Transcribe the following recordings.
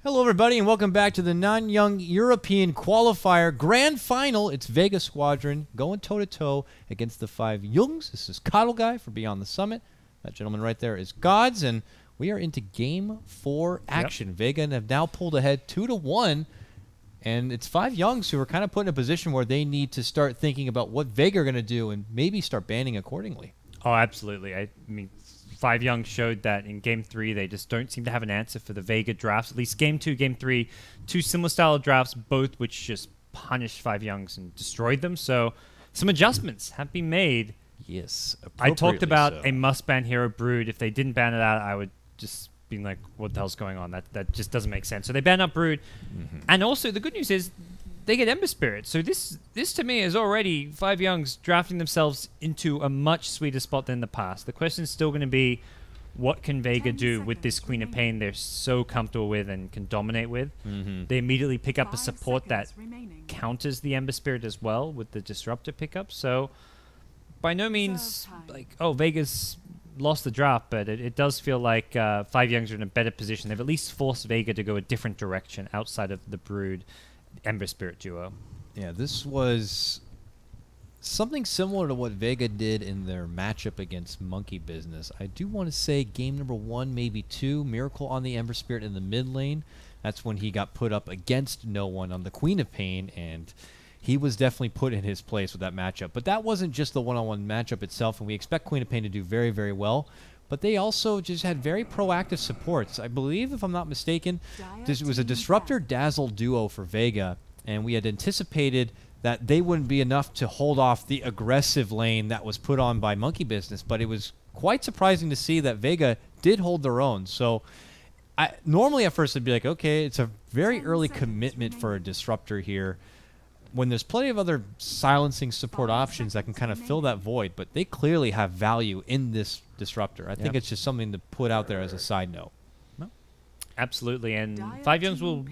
Hello, everybody, and welcome back to the Nanyang European Qualifier Grand Final. It's Vega Squadron going toe-to-toe against the 5JuNGz. This is Coddle Guy for Beyond the Summit. That gentleman right there is Gods, and we are into Game 4 action. Vega have now pulled ahead 2-1, and it's 5JuNGz who are kind of put in a position where they need to start thinking about what Vega are going to do and maybe start banning accordingly. Oh, absolutely. I mean, 5JuNGz showed that in Game 3, they just don't seem to have an answer for the Vega drafts. At least Game 2, Game 3, two similar style of drafts, both which just punished 5JuNGz and destroyed them. So some adjustments have been made. Yes, I talked about a must-ban hero Brood. If they didn't ban it out, I would just be like, what the hell's going on? That just doesn't make sense. So they banned up Brood. And also, the good news is they get Ember Spirit. So this to me is already 5JuNGz drafting themselves into a much sweeter spot than the past. The question is still going to be, what can Vega do with this Queen of Pain they're so comfortable with and can dominate with? They immediately pick up a support that counters the Ember Spirit as well with the Disruptor pickup. So by no means like, oh, Vega's lost the draft, but it does feel like 5JuNGz are in a better position. They've at least forced Vega to go a different direction outside of the Brood Ember Spirit duo. Yeah, this was something similar to what Vega did in their matchup against Monkey Business. I do want to say game number 1, maybe 2, Miracle on the Ember Spirit in the mid lane. That's when he got put up against no one on the Queen of Pain, and he was definitely put in his place with that matchup. But that wasn't just the one-on-one matchup itself, and we expect Queen of Pain to do very, very well. But they also just had very proactive supports. I believe, if I'm not mistaken, this was a Disruptor Dazzle duo for Vega, and we had anticipated that they wouldn't be enough to hold off the aggressive lane that was put on by Monkey Business, but it was quite surprising to see that Vega did hold their own. So normally at first I'd be like, okay, it's a very early commitment for a Disruptor here, when there's plenty of other silencing support options that can kind of fill that void, but they clearly have value in this Disruptor. I think it's just something to put out there as a side note. No. Absolutely, and 5JuNGz will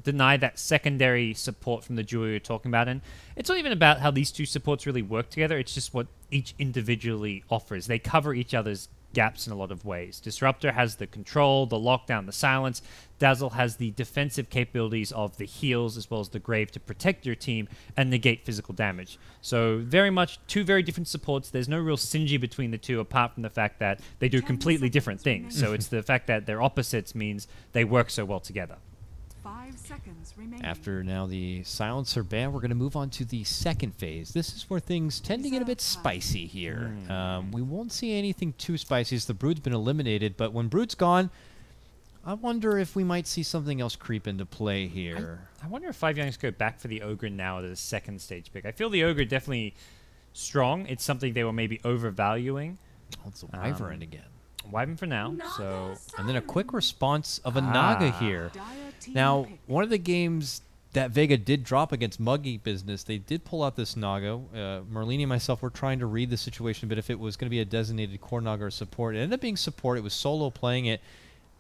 deny that secondary support from the duo you're talking about, and it's not even about how these two supports really work together, it's just what each individually offers. They cover each other's gaps in a lot of ways. Disruptor has the control, the lockdown, the silence. Dazzle has the defensive capabilities of the heals as well as the grave to protect your team and negate physical damage. So very much two very different supports. There's no real synergy between the two apart from the fact that they do completely different things. So it's the fact that they're opposites means they work so well together. 5 seconds remaining. After now the silencer ban, we're going to move on to the second phase. This is where things tend to get a bit spicy here. We won't see anything too spicy as the Brood's been eliminated, but when Brood's gone, I wonder if we might see something else creep into play here. I wonder if 5JuNGz go back for the Ogre now as a second stage pick. I feel the Ogre definitely strong. It's something they were maybe overvaluing. Oh, it's a Wyvern again. Wyvern for now. So, and then a quick response of a Naga here. Now, one of the games that Vega did drop against Monkey Business, they did pull out this Naga. Merlini and myself were trying to read the situation, but if it was going to be a designated core Naga or support, it ended up being support. It was solo playing it,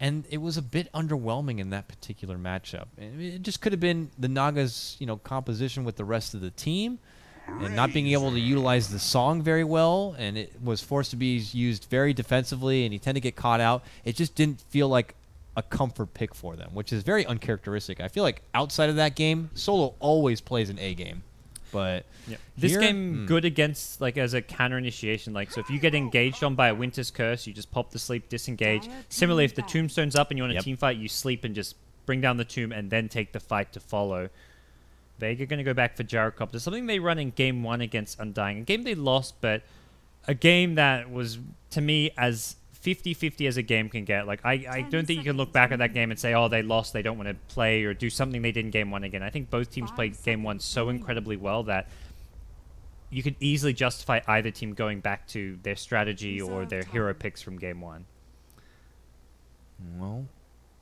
and it was a bit underwhelming in that particular matchup. It just could have been the Naga's, composition with the rest of the team, and not being able to utilize the song very well, and it was forced to be used very defensively, and he tended to get caught out. It just didn't feel like a comfort pick for them, which is very uncharacteristic. I feel like outside of that game, solo always plays an A game. But this game good against, like, as a counter initiation. Like, so if you get engaged on by a Winter's Curse, you just pop the sleep, disengage. Similarly, if the tombstone's up and you want a team fight, you sleep and just bring down the tomb and then take the fight to follow. Vega going to go back for Gyrocopter. Something they run in Game 1 against Undying. A game they lost, but a game that was, to me, as 50-50 as a game can get. Like, I don't think you can look back at that game and say, oh, they lost, they don't want to play or do something they did in Game 1 again. I think both teams played Game 1 so incredibly well that you could easily justify either team going back to their strategy or their hero picks from Game 1. Well,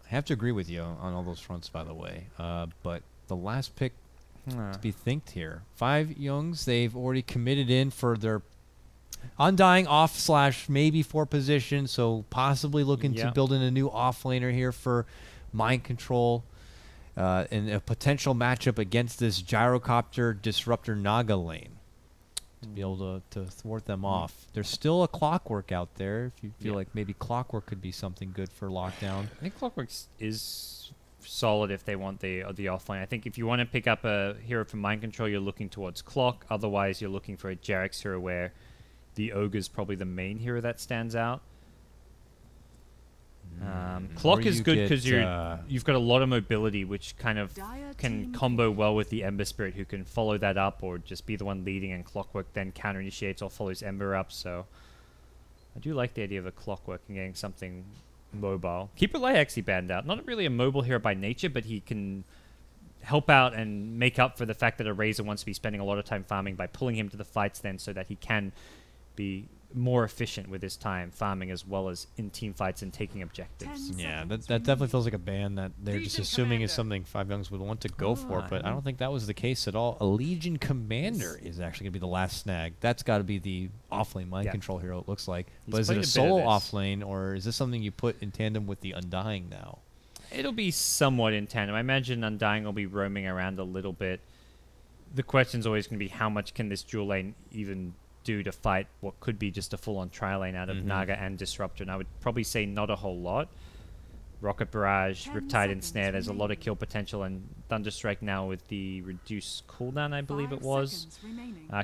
I have to agree with you on all those fronts, by the way. But the last pick to be thinked here. 5JuNGz, they've already committed in for their Undying off / maybe 4 position, so possibly looking to build in a new offlaner here for Mind Control in a potential matchup against this Gyrocopter Disruptor Naga lane to be able to thwart them off. There's still a Clockwork out there if you feel like maybe Clockwork could be something good for lockdown. I think Clockwork is solid if they want the offlane. I think if you want to pick up a hero for mind control, you're looking towards Clock. Otherwise, you're looking for a Jarek's hero where the Ogre's probably the main hero that stands out. Clock is good because you've got a lot of mobility, which kind of can combo well with the Ember Spirit, who can follow that up or just be the one leading, and Clockwork then counter initiates or follows Ember up. So I do like the idea of a Clockwork and getting something mobile. Keeper Light actually banned out. Not really a mobile hero by nature, but he can help out and make up for the fact that a Razor wants to be spending a lot of time farming by pulling him to the fights then, so that he can be more efficient with his time farming as well as in team fights and taking objectives. Yeah, that definitely feels like a ban that they're just assuming is something 5JuNGz would want to go for, but I don't think that was the case at all. A Legion Commander is actually going to be the last snag. That's got to be the offlane mind control hero, it looks like. But is it a solo offlane, or is this something you put in tandem with the Undying now? It'll be somewhat in tandem. I imagine Undying will be roaming around a little bit. The question's always going to be how much can this dual lane even do to fight what could be just a full-on tri-lane out of Naga and Disruptor, and I would probably say not a whole lot. Rocket Barrage, Riptide and Snare, there's a lot of kill potential, and Thunderstrike now with the reduced cooldown, I believe it was,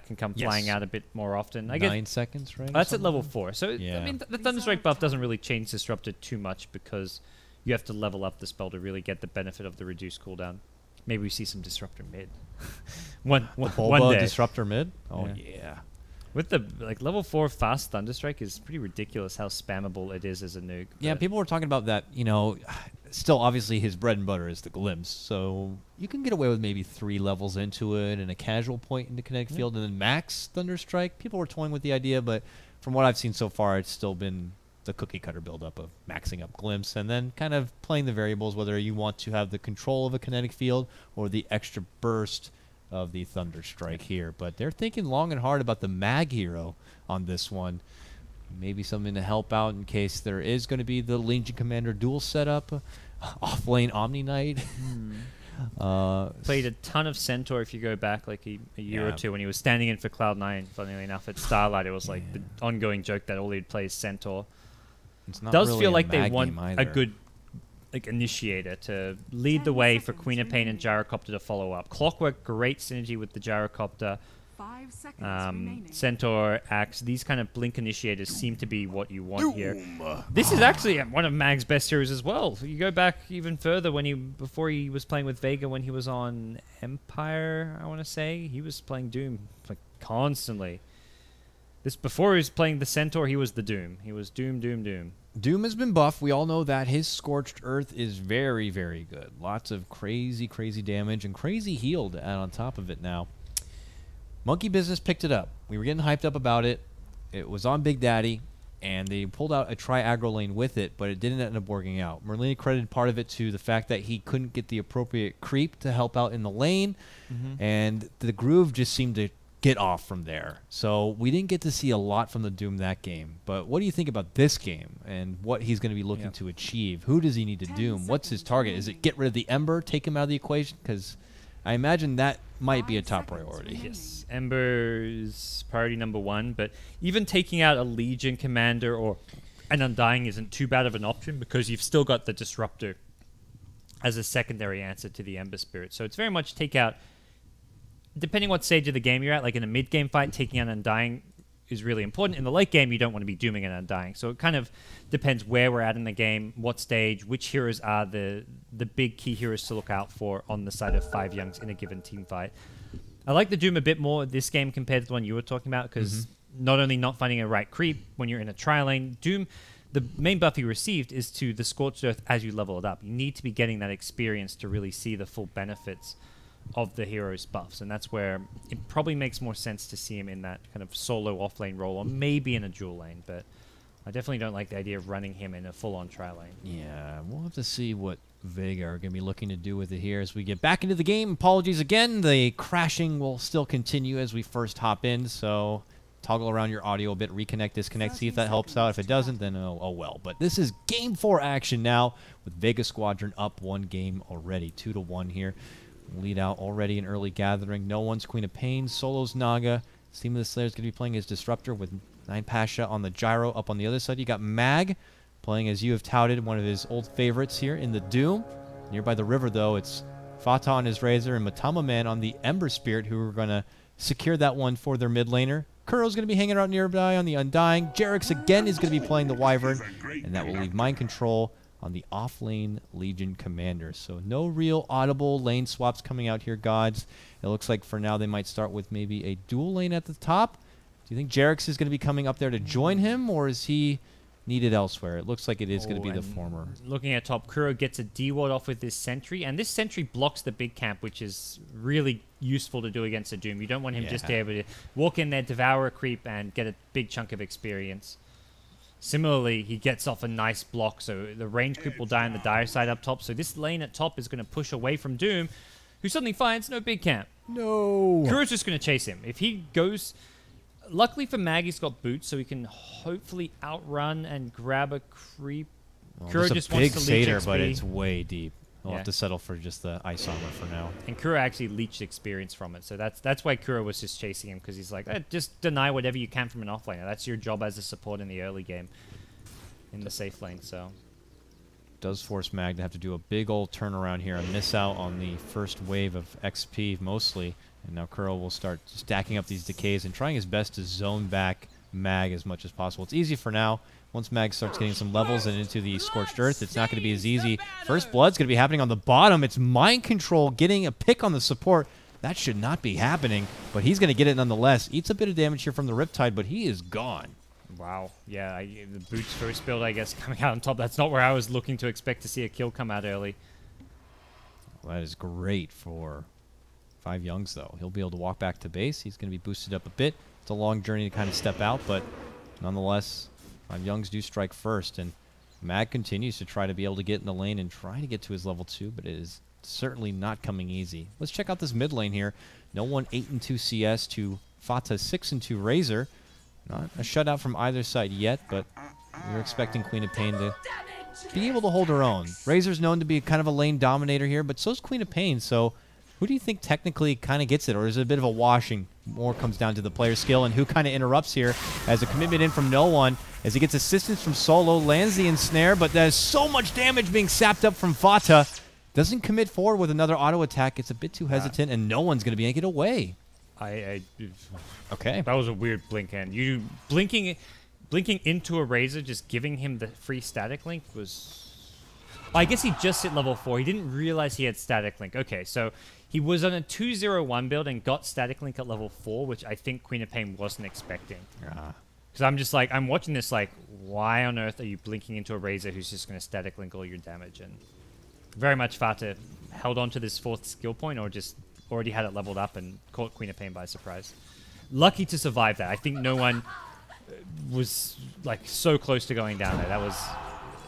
can come flying out a bit more often. I 9 seconds, right? That's at level 4, so I mean the Thunderstrike buff doesn't really change Disruptor too much because you have to level up the spell to really get the benefit of the reduced cooldown. Maybe we see some Disruptor mid. one day. Disruptor mid? Oh yeah. With the level 4 fast Thunderstrike is pretty ridiculous how spammable it is as a nuke. Yeah, people were talking about that, still obviously his bread and butter is the glimpse. So you can get away with maybe 3 levels into it and a casual point into kinetic field and then max Thunderstrike. People were toying with the idea, but from what I've seen so far, it's still been the cookie cutter buildup of maxing up glimpse and then kind of playing the variables, whether you want to have the control of a kinetic field or the extra burst of the Thunderstrike here. But they're thinking long and hard about the mag hero on this one. Maybe something to help out in case there is going to be the Legion Commander dual setup. Off-lane Omni Knight. Played a ton of Centaur if you go back like a year or two when he was standing in for Cloud9. Funnily enough, at Starlight it was like the ongoing joke that all he'd play is Centaur. It's not does really feel a like they mag want game either. a good initiator to lead the way for Queen of Pain and Gyrocopter to follow up. Clockwork, great synergy with the Gyrocopter. 5 seconds remaining. Centaur, Axe, these kind of blink initiators seem to be what you want here. This is actually one of Mag's best heroes as well. You go back even further before he was playing with Vega when he was on Empire, I want to say. He was playing Doom constantly. Before he was playing the Centaur, he was the Doom. He was Doom, Doom, Doom. Doom has been buffed. We all know that. His Scorched Earth is very, very good. Lots of crazy, crazy damage and crazy heal to add on top of it now. Monkey Business picked it up. We were getting hyped up about it. It was on Big Daddy, and they pulled out a tri-aggro lane with it, but it didn't end up working out. Merlini credited part of it to the fact that he couldn't get the appropriate creep to help out in the lane, and the groove just seemed to get off from there. So we didn't get to see a lot from the Doom that game. But what do you think about this game and what he's going to be looking to achieve? Who does he need to Doom? What's his target? Is it get rid of the Ember, take him out of the equation? Because I imagine that might be a top priority. Yes, Ember is priority number 1, but even taking out a Legion Commander or an Undying isn't too bad of an option because you've still got the Disruptor as a secondary answer to the Ember Spirit. So it's very much take out, depending what stage of the game you're at, like in a mid-game fight, taking out Undying is really important. In the late game, you don't want to be dooming an Undying. So it kind of depends where we're at in the game, what stage, which heroes are the big key heroes to look out for on the side of 5JuNGz in a given team fight. I like the Doom a bit more this game compared to the one you were talking about because not only not finding a right creep when you're in a tri-lane, Doom, the main buff you received is to the Scorched Earth as you level it up. You need to be getting that experience to really see the full benefits of the hero's buffs, and that's where it probably makes more sense to see him in that kind of solo off-lane role, or maybe in a dual lane, but I definitely don't like the idea of running him in a full-on tri-lane. Yeah, we'll have to see what Vega are going to be looking to do with it here as we get back into the game. Apologies again, the crashing will still continue as we first hop in, so toggle around your audio a bit, reconnect, disconnect, see if that helps out. If it doesn't, then oh well. But this is Game 4 action now, with Vega Squadron up 1 game already, 2-1 here. Lead out already in early gathering. No one's Queen of Pain. Solo's Naga. Steam of the Slayer is going to be playing as Disruptor with 9 Pasha on the Gyro. Up on the other side, you got Mag playing as you have touted, one of his old favorites here in the Doom. Nearby the river, though, it's Fata on his Razor and Matama Man on the Ember Spirit, who are going to secure that one for their mid laner. Kuro's going to be hanging out nearby on the Undying. Jarek's again is going to be playing the Wyvern, and that will leave Mind Control on the off-lane Legion Commander. So no real audible lane swaps coming out here, gods. It looks like for now they might start with maybe a dual lane at the top. Do you think Jarek's is going to be coming up there to join him, or is he needed elsewhere? It looks like it is going to be the former. Looking at top, Kuro gets a D-ward off with this sentry, and this sentry blocks the big camp, which is really useful to do against a Doom. You don't want him just to be able to walk in there, devour a creep, and get a big chunk of experience. Similarly, he gets off a nice block, so the range creep will die on the dire side up top. So this lane at top is going to push away from Doom, who suddenly finds no big camp. No. Kuro's just going to chase him. If he goes... Luckily for Mag, he's got boots, so he can hopefully outrun and grab a creep. Well, Kuro just wants to leech Satyr, XP. but it's way deep. We'll have to settle for just the ice armor for now. And Kuro actually leached experience from it, so that's why Kuro was just chasing him, because he's like, just deny whatever you can from an offlaner. That's your job as a support in the early game, in the safe lane. So does force Mag to have to do a big old turnaround here and miss out on the first wave of XP mostly. And now Kuro will start stacking up these decays and trying his best to zone back Mag as much as possible. It's easy for now. Once Mag starts getting some levels and into the Scorched Earth, it's not going to be as easy. First Blood's going to be happening on the bottom. It's Mind Control getting a pick on the support. That should not be happening, but he's going to get it nonetheless. Eats a bit of damage here from the Riptide, but he is gone. Wow. Yeah, the boots first build, I guess, coming out on top. That's not where I was looking to expect to see a kill come out early. Well, that is great for 5JuNGz, though. He'll be able to walk back to base. He's going to be boosted up a bit. It's a long journey to kind of step out, but nonetheless, 5JuNGz do strike first, and Mag continues to try to be able to get in the lane and try to get to his level 2, but it is certainly not coming easy. Let's check out this mid lane here. No one 8-2 CS to Fata 6-2 Razor. Not a shutout from either side yet, but we're expecting Queen of Pain to be able to hold her own. Razor's known to be kind of a lane dominator here, but so's Queen of Pain, so who do you think technically kind of gets it, or is it a bit of a washing? More comes down to the player skill and who kind of interrupts here as a commitment in from no one as he gets assistance from Solo, lands the ensnare, but there's so much damage being sapped up from Fata. Doesn't commit forward with another auto attack. It's a bit too hesitant, and no one's going to be able to get away. Okay. That was a weird blink, and you blinking into a Razor, just giving him the free static link was... I guess he just hit level 4. He didn't realize he had static link. Okay, so he was on a 201 build and got static link at level 4, which I think Queen of Pain wasn't expecting. Because I'm just like, I'm watching this like, why on earth are you blinking into a Razor who's just going to static link all your damage? And very much Fata held on to this 4th skill point, or just already had it leveled up and caught Queen of Pain by surprise. Lucky to survive that. I think no one was like so close to going down there.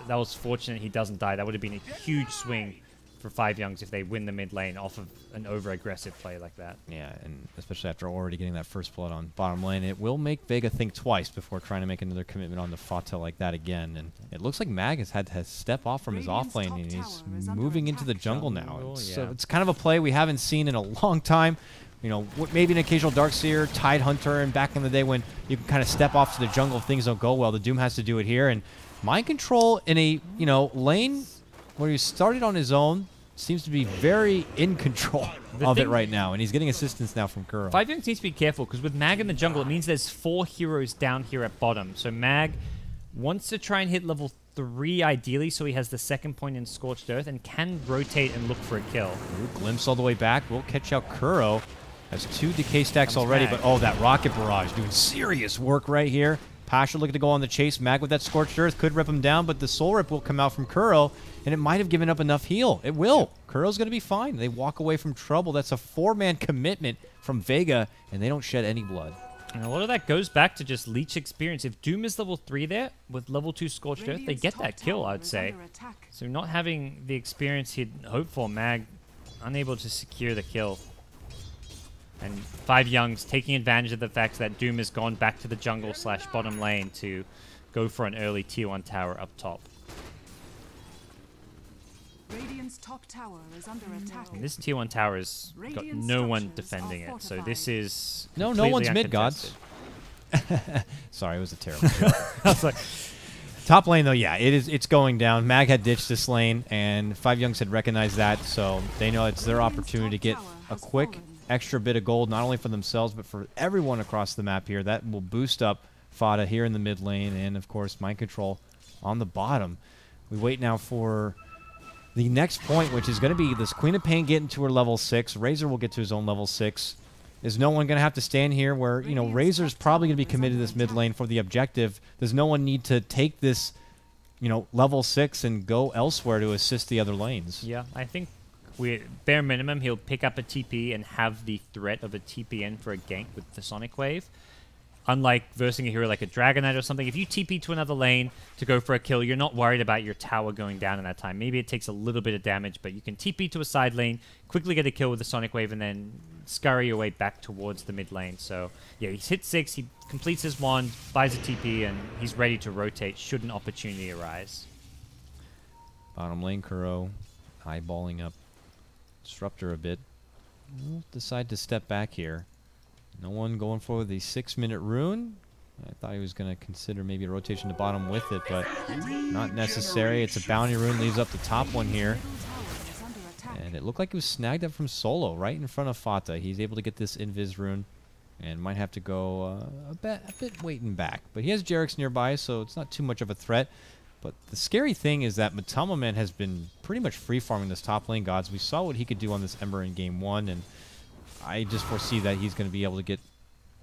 That was fortunate he doesn't die. That would have been a huge swing for 5JuNGz if they win the mid lane off of an over-aggressive play like that. Yeah, and especially after already getting that first blood on bottom lane, it will make Vega think twice before trying to make another commitment on the Fata like that again. And it looks like Mag has had to step off from his offlane, and he's moving into the jungle now. So it's kind of a play we haven't seen in a long time. You know, maybe an occasional Darkseer, Tide Hunter, and back in the day when you can kind of step off to the jungle if things don't go well. The Doom has to do it here, and Mind Control in a, lane where he started on his own seems to be very in control of it right now, and he's getting assistance now from Kuro. 5JuNGz needs to be careful, because with Mag in the jungle, it means there's 4 heroes down here at bottom. So Mag wants to try and hit level 3 ideally, so he has the 2nd point in Scorched Earth and can rotate and look for a kill. Ooh, glimpse all the way back. We'll catch out Kuro. Has 2 decay stacks already, but that rocket barrage doing serious work right here. Pasha looking to go on the chase. Mag with that Scorched Earth could rip him down, but the Soul Rip will come out from Kuro, and it might have given up enough heal. It will. Kuro's going to be fine. They walk away from trouble. That's a 4-man commitment from Vega, and they don't shed any blood. And a lot of that goes back to just leech experience. If Doom is level 3 there, with level 2 Scorched Earth, they get that kill, I'd say. So not having the experience he'd hoped for, Mag unable to secure the kill. And 5JuNGz taking advantage of the fact that Doom has gone back to the jungle / bottom lane to go for an early tier 1 tower up top. Radiant's top tower is under attack. And this tier 1 tower has got no one defending it, so this is no one's mid, gods. Sorry, it was a terrible joke. I was like, Top lane, though, yeah, it's going down. Mag had ditched this lane, and 5JuNGz had recognized that, so they know it's their opportunity to get a quick extra bit of gold, not only for themselves, but for everyone across the map here. That will boost up Fada here in the mid lane, and, of course, Mind Control on the bottom. We wait now for the next point, which is going to be this Queen of Pain getting to her level 6. Razor will get to his own level 6. Is no one going to have to stand here where, you know, Razor's probably going to be committed to this mid lane for the objective? Does no one need to take this, you know, level 6 and go elsewhere to assist the other lanes? Yeah, I think bare minimum, he'll pick up a TP and have the threat of a TP in for a gank with the Sonic Wave. Unlike versing a hero like a Dragon Knight or something, if you TP to another lane to go for a kill, you're not worried about your tower going down in that time. Maybe it takes a little bit of damage, but you can TP to a side lane, quickly get a kill with the Sonic Wave, and then scurry your way back towards the mid lane. So, yeah, he's hit 6, he completes his wand, buys a TP, and he's ready to rotate should an opportunity arise. Bottom lane, Kuro eyeballing up Disruptor a bit. We'll decide to step back here. No one going for the 6-minute rune. I thought he was going to consider maybe a rotation to bottom with it, but not necessary. It's a bounty rune, leaves up the top one here. And it looked like it was snagged up from Solo right in front of Fata. He's able to get this Invis rune and might have to go a bit waiting back. But he has Jarek's nearby, so it's not too much of a threat. But the scary thing is that Matama Man has been pretty much free-farming this top lane, Gods. We saw what he could do on this Ember in Game 1, and I just foresee that he's going to be able to get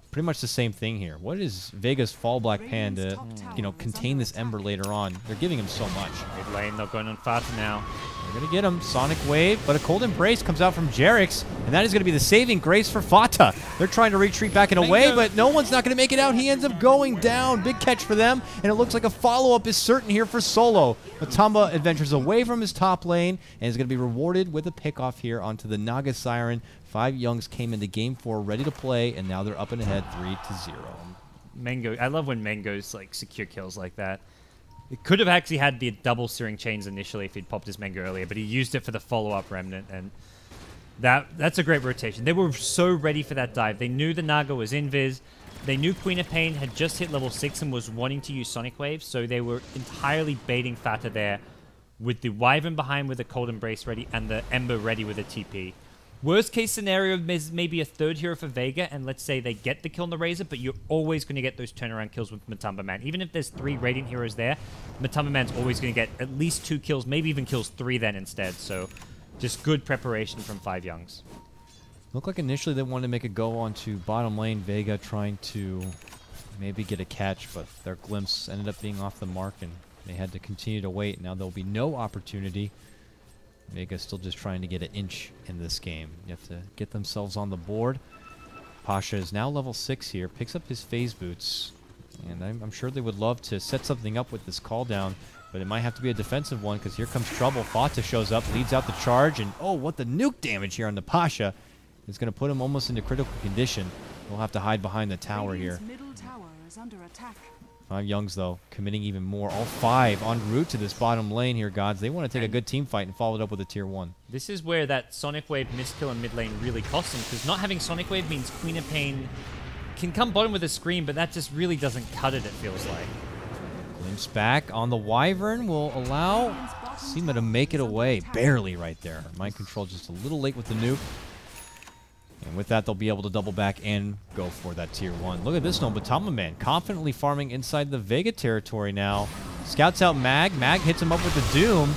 pretty much the same thing here. What is Vega's Fall Black Pan to, you know, contain this Ember later on? They're giving him so much. Mid lane, they're going on Fata now. They're going to get him. Sonic Wave, but a Cold Embrace comes out from Jarek's, and that is going to be the saving grace for Fata. They're trying to retreat back and away, but no one's not going to make it out. He ends up going down. Big catch for them, and it looks like a follow-up is certain here for Solo. Matamba adventures away from his top lane, and is going to be rewarded with a pickoff here onto the Naga Siren. 5JuNGz came into Game 4 ready to play, and now they're up and ahead 3-0. Mango, I love when Mango's like secure kills like that. It could have actually had the double Searing Chains initially if he'd popped his Mango earlier, but he used it for the follow-up Remnant, and that's a great rotation. They were so ready for that dive. They knew the Naga was invis. They knew Queen of Pain had just hit level 6 and was wanting to use Sonic Wave, so they were entirely baiting Fata there with the Wyvern behind with a Cold Embrace ready and the Ember ready with a TP. Worst case scenario is maybe a third hero for Vega, and let's say they get the kill on the Razor, but you're always going to get those turnaround kills with Matamba Man. Even if there's 3 Radiant heroes there, Matamba Man's always going to get at least 2 kills, maybe even kills 3 then instead. So just good preparation from 5JuNGz. Looked like initially they wanted to make a go onto bottom lane. Vega trying to maybe get a catch, but their glimpse ended up being off the mark, and they had to continue to wait. Now there'll be no opportunity. Vega still just trying to get an inch in this game. You have to get themselves on the board. Pasha is now level 6 here, picks up his phase boots, and I'm sure they would love to set something up with this call down, but it might have to be a defensive one because here comes trouble. Fata shows up, leads out the charge, and oh, what the nuke damage here on the Pasha is going to put him almost into critical condition. We'll have to hide behind the tower here. Middle tower is under attack. 5JuNGz, though, committing even more. All 5 en route to this bottom lane here, Gods. They want to take a good team fight and follow it up with a tier 1. This is where that Sonic Wave miskill in mid lane really costs them, because not having Sonic Wave means Queen of Pain can come bottom with a screen, but that just really doesn't cut it feels like. Glimpse back on the Wyvern will allow Seema to make it away. Barely right there. Mind Control just a little late with the nuke. And with that, they'll be able to double back and go for that tier 1. Look at this one, Matama Man confidently farming inside the Vega territory now. Scouts out Mag. Mag hits him up with the Doom.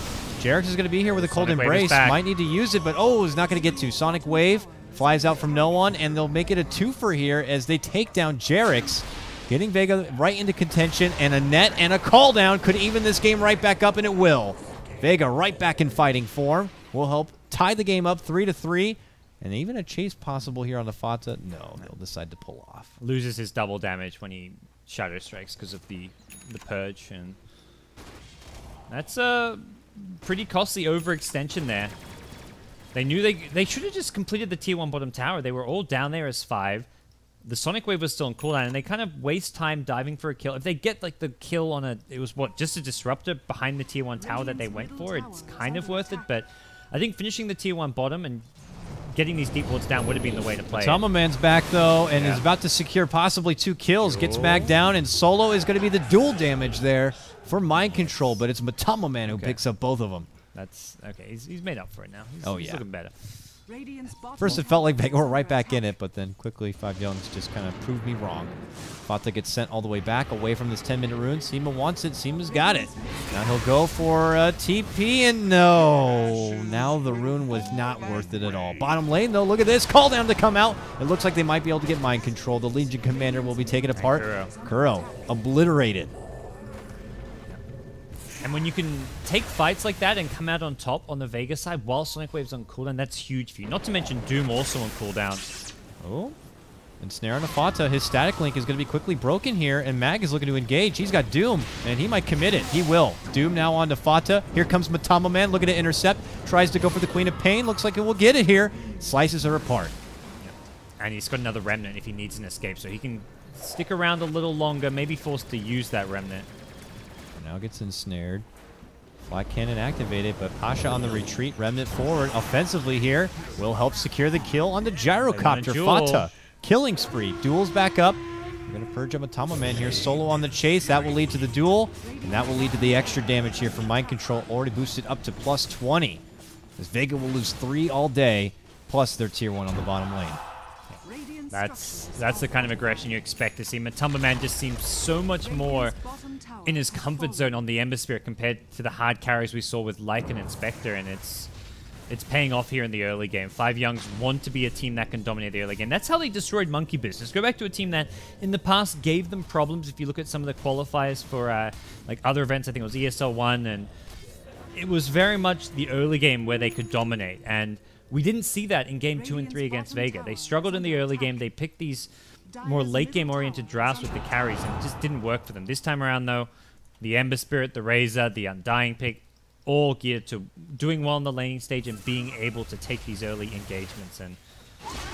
Jarek's is going to be here with a Cold Embrace. Might need to use it, but oh, is not going to get to. Sonic Wave flies out from no one, and they'll make it a 2-fer here as they take down Jarek's, getting Vega right into contention, and a net and a call down could even this game right back up, and it will. Vega right back in fighting form will help tie the game up 3-3. And even a chase possible here on the Fata. No, they'll decide to pull off. Loses his double damage when he Shadow Strikes because of the Purge. And that's a pretty costly overextension there. They knew they should have just completed the tier 1 bottom tower. They were all down there as 5. The Sonic Wave was still on cooldown, and they kind of waste time diving for a kill. If they get like the kill on it was what, just a Disruptor behind the tier 1 tower that they went for, it's kind of worth it. But I think finishing the tier 1 bottom and getting these deep wards down would have been the way to play it. Matama Man's back, though, and is about to secure possibly 2 kills. Gets back down, and Solo is going to be the dual damage there. for mind control, but it's Matama Man who picks up both of them. That's okay. He's made up for it now. He's yeah. looking better. First it felt like Vega were right back in it, but then quickly 5JuNGz just kind of proved me wrong. Fata gets sent all the way back, away from this 10-minute rune. Sima wants it. Sima's got it. Now he'll go for TP, and no. Now the rune was not worth it at all. Bottom lane, though, look at this. Call down to come out. It looks like they might be able to get mind control. The Legion commander will be taken apart. Kuro obliterated. And when you can take fights like that and come out on top on the Vega side while Sonic Wave's on cooldown, that's huge for you. Not to mention Doom also on cooldown. Oh, and Snare on the Fata. His static link is going to be quickly broken here, and Mag is looking to engage. He's got Doom, and he might commit it. He will. Doom now on to Fata. Here comes Matama Man looking to intercept. Tries to go for the Queen of Pain. Looks like it will get it here. Slices her apart. Yep. And he's got another Remnant if he needs an escape, so he can stick around a little longer, maybe forced to use that Remnant. Now gets ensnared. Flat cannon activated, but Pasha on the retreat. Remnant forward offensively here. Will help secure the kill on the gyrocopter. Fata. Killing spree. Duel's back up. We're going to purge up Matama Man here. Solo on the chase. That will lead to the duel. And that will lead to the extra damage here from mind control. Already boosted up to plus 20. As Vega will lose 3 all day. Plus their tier 1 on the bottom lane. That's the kind of aggression you expect to see. Matama Man just seems so much more in his comfort zone on the Ember Spirit compared to the hard carries we saw with Lycan and Spectre, and it's paying off here in the early game. 5JuNGz want to be a team that can dominate the early game. That's how they destroyed Monkey Business. Go back to a team that in the past gave them problems. If you look at some of the qualifiers for like other events, I think it was ESL 1, and it was very much the early game where they could dominate, and we didn't see that in game 2 and 3 against Vega. They struggled in the early game. They picked these more late game oriented drafts with the carries, and it just didn't work for them. This time around, though, the Ember Spirit, the Razor, the Undying pick, all geared to doing well in the laning stage and being able to take these early engagements. And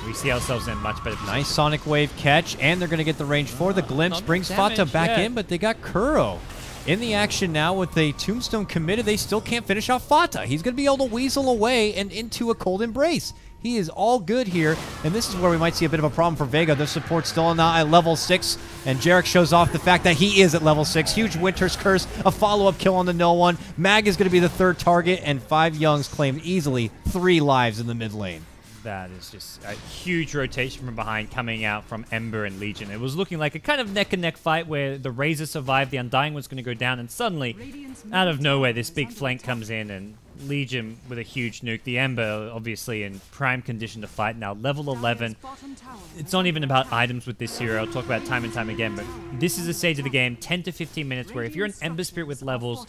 we see ourselves in much better position. Nice Sonic Wave catch, and they're going to get the range for the glimpse. Brings Fata back in, but they got Kuro in the action now with a Tombstone committed. They still can't finish off Fata. He's going to be able to weasel away and into a Cold Embrace. He is all good here, and this is where we might see a bit of a problem for Vega. The support's still not at level 6, and Jarek shows off the fact that he is at level 6. Huge Winter's Curse, a follow-up kill on the No One. Mag is going to be the third target, and 5JuNGz claimed easily 3 lives in the mid lane. That is just a huge rotation from behind coming out from Ember and Legion. It was looking like a kind of neck-and-neck fight where the Razor survived, the Undying was going to go down, and suddenly, out of nowhere, this big flank comes in, and Legion with a huge nuke. The Ember, obviously, in prime condition to fight now. Level 11. It's not even about items with this hero. I'll talk about it time and time again, but this is a stage of the game, 10 to 15 minutes, where if you're an Ember Spirit with levels,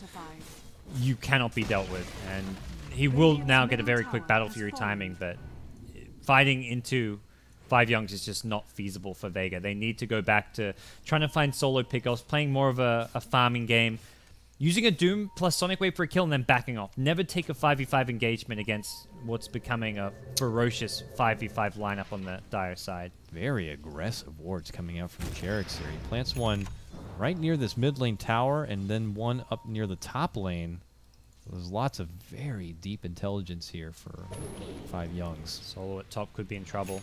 you cannot be dealt with. And he will now get a very quick Battle Fury timing, but fighting into 5JuNGz is just not feasible for Vega. They need to go back to trying to find solo pickoffs, playing more of a farming game, using a Doom plus Sonic Wave for a kill and then backing off. Never take a 5v5 engagement against what's becoming a ferocious 5v5 lineup on the Dire side. Very aggressive wards coming out from Jarek here. He plants one right near this mid lane tower and then one up near the top lane. There's lots of very deep intelligence here for 5JuNGz. Solo at top could be in trouble.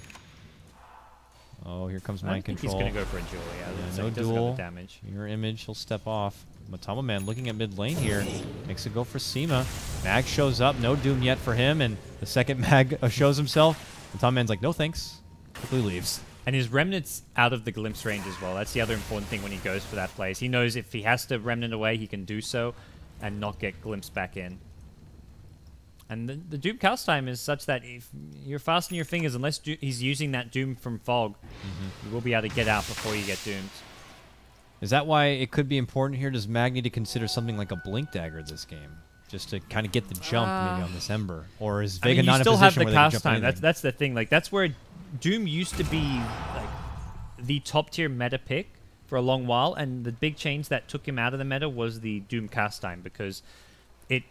Oh, here comes mind control. He's going to go for a duel, yeah. No duel. Damage. Mirror image, he'll step off. Matama Man looking at mid lane here. Makes it go for Sima. Mag shows up. No Doom yet for him. And the second Mag shows himself. Matama Man's like, no thanks. Quickly leaves. And his Remnant's out of the glimpse range as well. That's the other important thing when he goes for that play. He knows if he has to Remnant away, he can do so and not get glimpsed back in. And the Doom cast time is such that if you're fastening your fingers, unless he's using that Doom from Fog, you will be able to get out before you get doomed. Is that why it could be important here? Does Mag need to consider something like a Blink Dagger this game? Just to kind of get the jump maybe on this Ember? Or is Vega not in a position where they can jump anything? You still have the cast time. That's the thing. Like, that's where Doom used to be like the top tier meta pick for a long while, and the big change that took him out of the meta was the Doom cast time, because it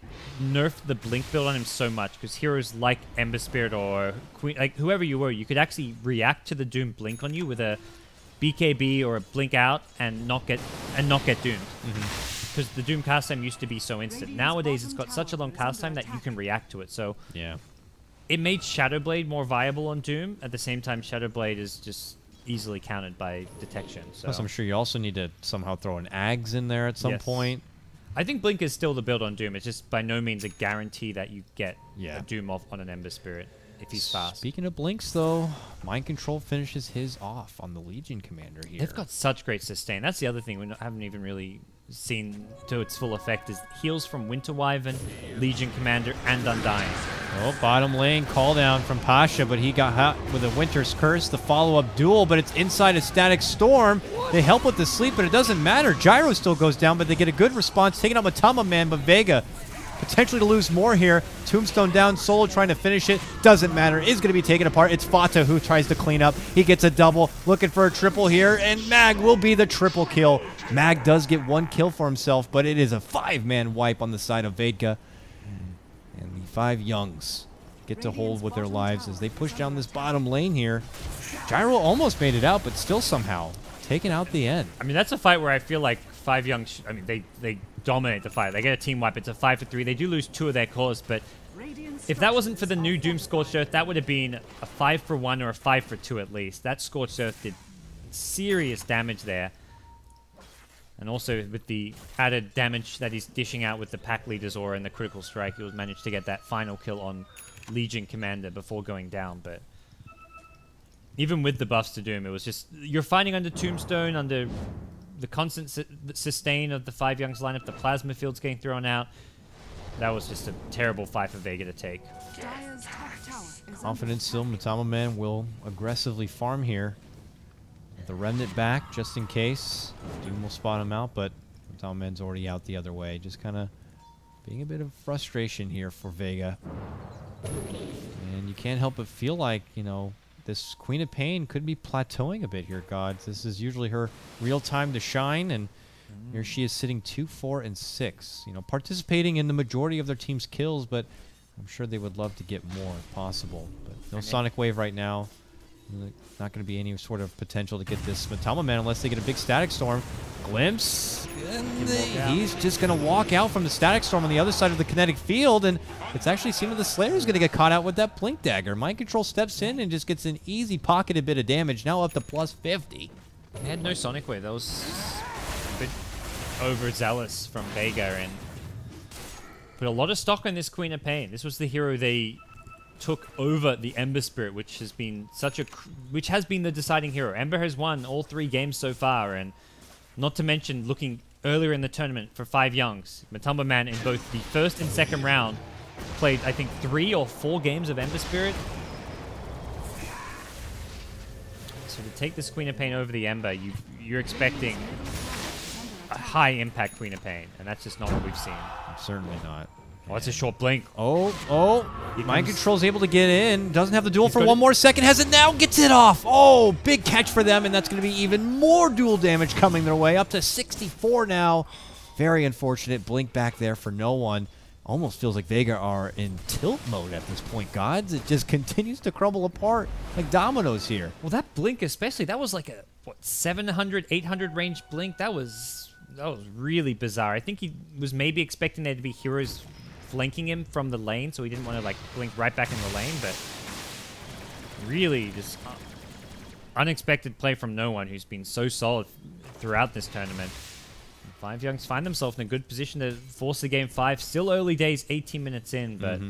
nerfed the blink build on him so much, because heroes like Ember Spirit or Queen, like whoever you were, you could actually react to the Doom blink on you with a BKB or a blink out and not get doomed. Because the Doom cast time used to be so instant. Nowadays it's got such a long cast time that you can react to it. So yeah, it made Shadowblade more viable on Doom. At the same time, Shadowblade is just easily countered by detection. So plus, I'm sure you also need to somehow throw an Ags in there at some point. I think Blink is still the build on Doom. It's just by no means a guarantee that you get Yeah. a Doom off on an Ember Spirit if he's fast. Speaking of Blinks, though, Mind Control finishes his off on the Legion Commander here. They've got such great sustain. That's the other thing we haven't even really seen to its full effect is heals from Winter Wyvern, Legion Commander, and Undying. Oh, bottom lane call down from Pasha, but he got hot with a Winter's Curse, the follow-up duel, but it's inside a Static Storm. They help with the sleep, but it doesn't matter. Gyro still goes down, but they get a good response, taking out Matama Man, but Vega potentially to lose more here. Tombstone down, Solo trying to finish it. Doesn't matter. Is going to be taken apart. It's Fata who tries to clean up. He gets a double. Looking for a triple here, and Mag will be the triple kill. Mag does get one kill for himself, but it is a 5-man wipe on the side of Vega. And the 5JuNGz get to hold with their lives as they push down this bottom lane here. Gyro almost made it out, but still somehow taking out the end. I mean, that's a fight where I feel like 5JuNGz, I mean, they dominate the fight. They get a team wipe. It's a 5-3. They do lose 2 of their cores, but if that wasn't for the new Doom Scorched Earth, that would have been a 5-1 or a 5-2 at least. That Scorched Earth did serious damage there. And also with the added damage that he's dishing out with the Pack Leader's Aura and the Critical Strike, he was managed to get that final kill on Legion Commander before going down. But even with the buffs to Doom, it was just, you're fighting under Tombstone, under the constant sustain of the 5JuNGz lineup, the Plasma Field's getting thrown out. That was just a terrible fight for Vega to take. Dire's top tower is Confident still, Matama Man will aggressively farm here. The Remnant back, just in case. Doom will spot him out, but Matama Man's already out the other way. Just kind of being a bit of frustration here for Vega. And you can't help but feel like, you know, this Queen of Pain could be plateauing a bit here, gods. This is usually her real time to shine, and here she is sitting 2, 4, and 6. You know, participating in the majority of their team's kills, but I'm sure they would love to get more if possible. But no Sonic Wave right now. Not going to be any sort of potential to get this Matama Man unless they get a big Static Storm. Glimpse. And he's just going to walk out from the Static Storm on the other side of the kinetic field, and it's actually seeming the Slayer's going to get caught out with that Blink Dagger. Mind Control steps in and just gets an easy pocketed bit of damage, now up to plus 50. They had no Sonic Wave. That was a bit overzealous from Vega and put a lot of stock on this Queen of Pain. This was the hero they took over the Ember Spirit, which has been the deciding hero. Ember has won all 3 games so far, and not to mention looking earlier in the tournament for 5JuNGz. Matamba Man in both the first and second round played, I think, 3 or 4 games of Ember Spirit. So to take this Queen of Pain over the Ember, you're expecting a high impact Queen of Pain, and that's just not what we've seen. Certainly not. Oh, it's a short blink. Oh. Mind Control's able to get in. Doesn't have the duel for one more second. Has it now. Gets it off. Oh, big catch for them, and that's going to be even more duel damage coming their way. Up to 64 now. Very unfortunate. Blink back there for no one. Almost feels like Vega are in tilt mode at this point, gods. It just continues to crumble apart like dominoes here. Well, that blink especially, that was like a, 700, 800 range blink. That was really bizarre. I think he was maybe expecting there to be heroes flanking him from the lane, so he didn't want to like blink right back in the lane, but really just unexpected play from no one who's been so solid throughout this tournament. 5JuNGz find themselves in a good position to force the game 5. Still early days, 18 minutes in, but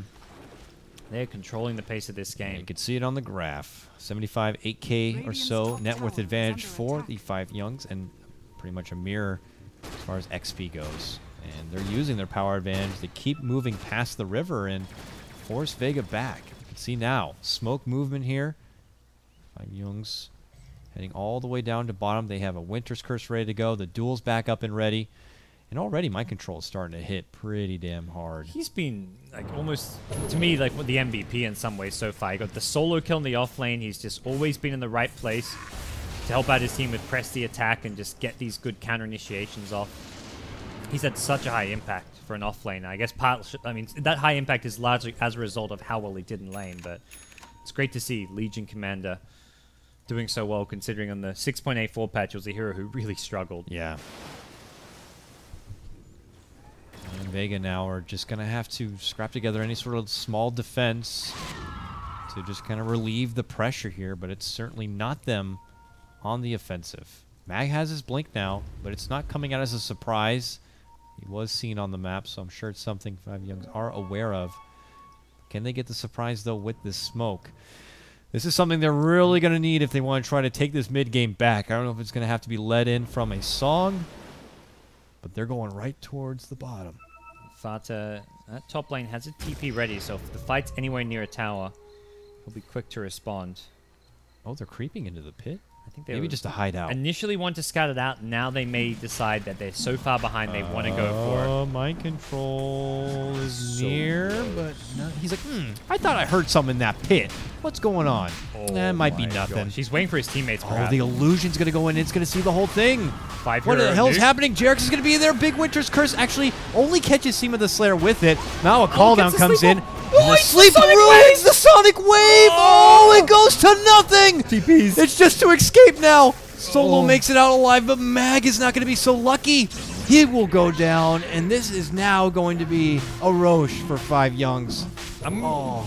they're controlling the pace of this game. You can see it on the graph. 75, 8K or so net worth advantage for the 5JuNGz, and pretty much a mirror as far as XP goes. And they're using their power advantage to keep moving past the river and force Vega back. You can see now, smoke movement here. 5JuNGz heading all the way down to bottom. They have a Winter's Curse ready to go. The duel's back up and ready. And already Mind Control is starting to hit pretty damn hard. He's been like almost, to me, like the MVP in some ways so far. He got the solo kill in the off lane. He's just always been in the right place to help out his team with press the attack and just get these good counter initiations off. He's had such a high impact for an off lane. I guess that high impact is largely as a result of how well he did in lane, but it's great to see Legion Commander doing so well, considering on the 6.84 patch was a hero who really struggled. Yeah. And Vega now are just going to have to scrap together any sort of small defense to just kind of relieve the pressure here, but it's certainly not them on the offensive. Mag has his blink now, but it's not coming out as a surprise. He was seen on the map, so I'm sure it's something 5JuNGz are aware of. Can they get the surprise, though, with this smoke? This is something they're really going to need if they want to try to take this mid-game back. I don't know if it's going to have to be led in from a song, but they're going right towards the bottom. Fata at top lane has a TP ready, so if the fight's anywhere near a tower, he'll be quick to respond. Oh, they're creeping into the pit? I think they Maybe just to hide out. initially want to scout it out. Now they may decide that they're so far behind they want to go for it. Mind control is near, but no, he's like, I thought I heard something in that pit. What's going on? It might be nothing. She's waiting for his teammates. Oh, the illusion's going to go in. It's going to see the whole thing. What What the hell's happening? JuNGz is going to be there. Big Winter's Curse actually only catches Seema the Slayer with it. Now a call down comes in. Oh, the sleep ruins the Sonic Wave. Oh, it goes to nothing. TPs. It's just to escape now. Solo makes it out alive, but Mag is not going to be so lucky. He will go down, and this is now going to be a Roche for 5JuNGz.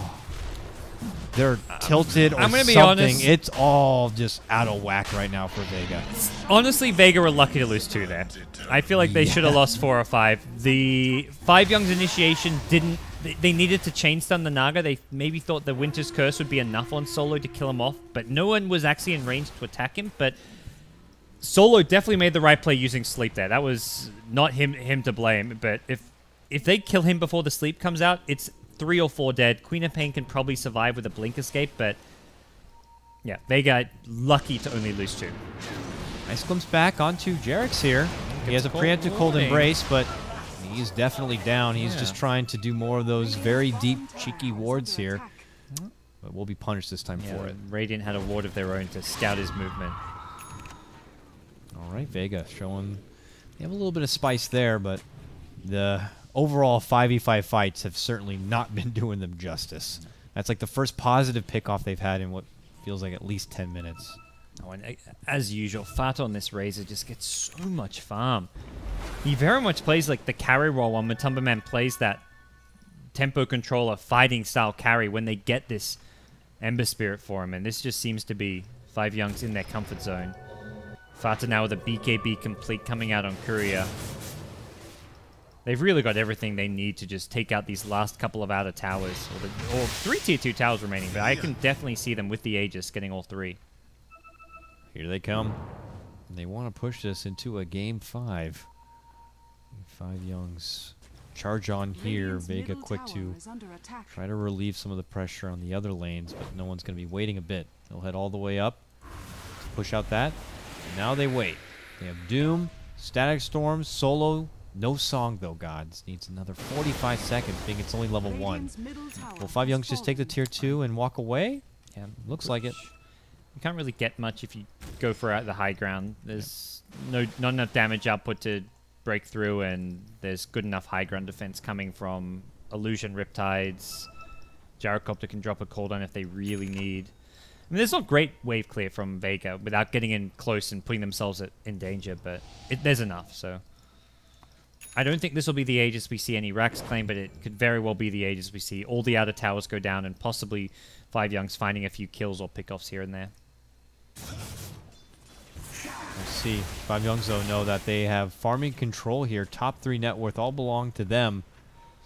They're tilted or I'm gonna be something. honest. It's all just out of whack right now for Vega. Honestly, Vega were lucky to lose 2 there. I feel like they should have lost 4 or 5. The 5JuNGz initiation didn't... They needed to chain stun the Naga. They maybe thought the Winter's Curse would be enough on Solo to kill him off, but no one was actually in range to attack him. But Solo definitely made the right play using sleep there. That was not him to blame. But if they kill him before the sleep comes out, it's 3 or 4 dead. Queen of Pain can probably survive with a blink escape, but yeah, Vega lucky to only lose 2. Nice glimpse back onto JuNGz here. He has a preemptive cold embrace, but he's definitely down. He's just trying to do more of those very deep, cheeky wards here. But we'll be punished this time for it. Radiant had a ward of their own to scout his movement. All right, Vega showing they have a little bit of spice there, but the overall 5v5 fights have certainly not been doing them justice. That's like the first positive pickoff they've had in what feels like at least 10 minutes. Oh, and as usual, Fata on this Razor just gets so much farm. He very much plays like the carry role while Matumba Man plays that tempo controller fighting style carry when they get this Ember Spirit for him, and this just seems to be 5JuNGz in their comfort zone. Fata now with a BKB complete coming out on Courier. They've really got everything they need to just take out these last couple of outer towers, or 3 tier 2 towers remaining, but I can definitely see them with the Aegis getting all 3. Here they come. They want to push this into a game 5. 5JuNGz charge on here. Vega quick to try to relieve some of the pressure on the other lanes, but no one's going to be waiting a bit. They'll head all the way up, push out that. And now they wait. They have Doom, Static Storm, Solo. No song, though, Gods. Needs another 45 seconds, being it's only level 1. Will 5JuNGz just take the tier 2 and walk away? Yeah, looks like it. You can't really get much if you go for the high ground. There's not enough damage output to break through, and there's good enough high ground defense coming from Illusion Riptides. Gyrocopter can drop a cooldown if they really need. I mean, there's not great wave clear from Vega without getting in close and putting themselves in danger, but there's enough, so... I don't think this will be the Aegis we see any Rax claim, but it could very well be the Aegis we see all the outer towers go down and possibly 5JuNGz finding a few kills or pickoffs here and there. We'll see. 5JuNGz, though, know that they have farming control here. Top 3 net worth all belong to them.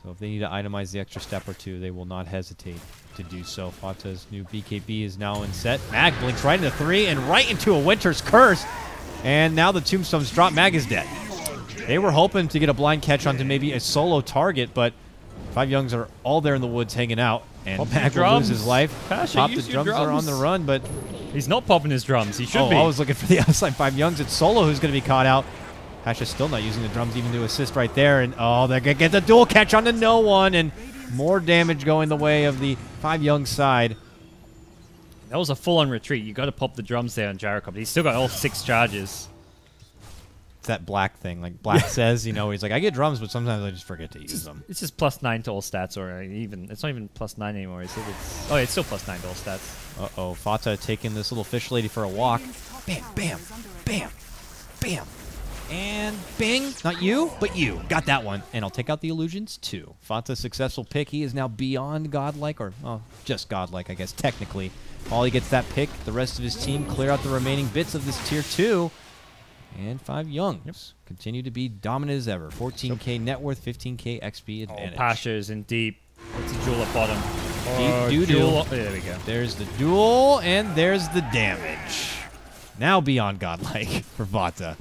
So if they need to itemize the extra step or 2, they will not hesitate to do so. Fata's new BKB is now in set. Mag blinks right into 3 and right into a Winter's Curse. And now the tombstones drop. Mag is dead. They were hoping to get a blind catch onto maybe a solo target, but 5JuNGz are all there in the woods hanging out. And Mag will lose his life. Pasha, the drums are on the run, but... He's not popping his drums. He should be. I was looking for the outside 5JuNGz. It's Solo who's going to be caught out. Pasha's still not using the drums even to assist right there. And, oh, they're going to get the dual catch onto no one. And more damage going the way of the 5JuNGz side. That was a full-on retreat. You got to pop the drums there on Gyrocopter. He's still got all 6 charges. It's that Black thing. Like Black says, you know, he's like, I get drums, but sometimes I just forget to use them. It's just +9 to all stats, or even... It's not even +9 anymore, is it? Oh, it's still +9 to all stats. Uh-oh. Fata taking this little fish lady for a walk. Bam, bam, bam, bam. And bing. Not you, but you. Got that one. And I'll take out the illusions, too. Fata's successful pick. He is now beyond godlike, or, well, just godlike, I guess, technically. Ollie gets that pick. The rest of his team clear out the remaining bits of this tier 2. And 5JuNGz continue to be dominant as ever. 14k net worth, 15k XP advantage. Pasha is in deep. It's a duel at bottom. Deep doo-doo. Duel. There we go. There's the duel, and there's the damage. Now beyond godlike for Vata.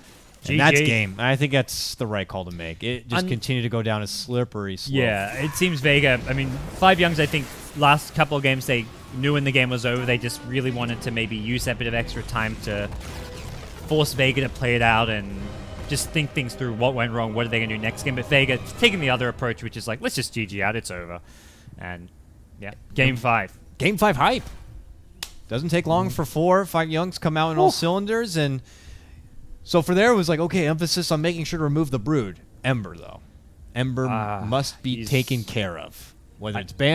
And that's GG. game. I think that's the right call to make. It just continued to go down a slippery slope. Yeah, it seems Vega. I mean, 5JuNGz, I think, last couple of games, they knew when the game was over. They just really wanted to maybe use that bit of extra time to force Vega to play it out and just think things through. What went wrong? What are they going to do next game? But Vega taking the other approach, which is like, let's just GG out. It's over. And, yeah, Game 5. Game 5 hype. Doesn't take long for 5JuNGz come out in all cylinders. And so for there, it was like, okay, emphasis on making sure to remove the Brood. Ember, though. Ember must be taken care of. Whether it's banned